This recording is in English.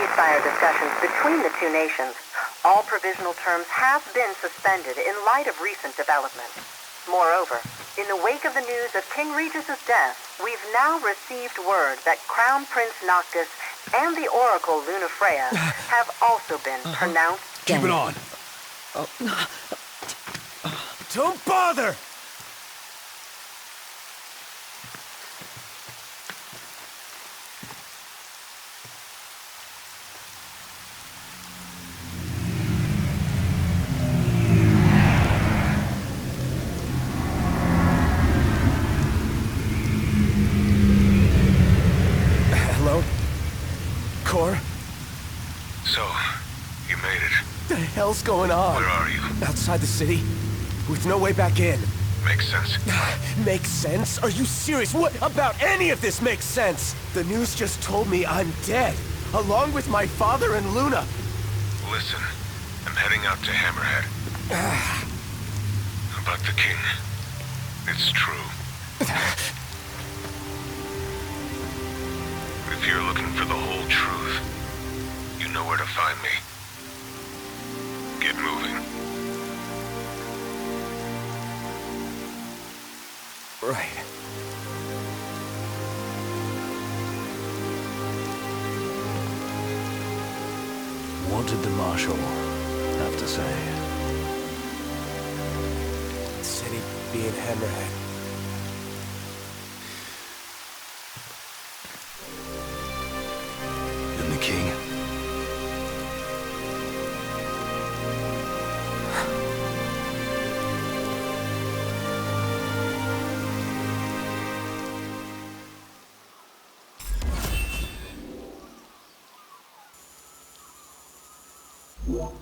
ceasefire discussions between the two nations, all provisional terms have been suspended in light of recent developments. Moreover, in the wake of the news of King Regis's death, we've now received word that Crown Prince Noctis and the Oracle Lunafreya have also been pronounced dead. Keep it on. Don't bother! So, you made it. What the hell's going on? Where are you? Outside the city, with no way back in. Makes sense. Makes sense? Are you serious? What about any of this makes sense? The news just told me I'm dead, along with my father and Luna. Listen, I'm heading out to Hammerhead. About the king. It's true. If you're looking for the whole truth, you know where to find me. Get moving. Right. What did the Marshal have to say? Said he'd be in Hammerhead. And the king? What?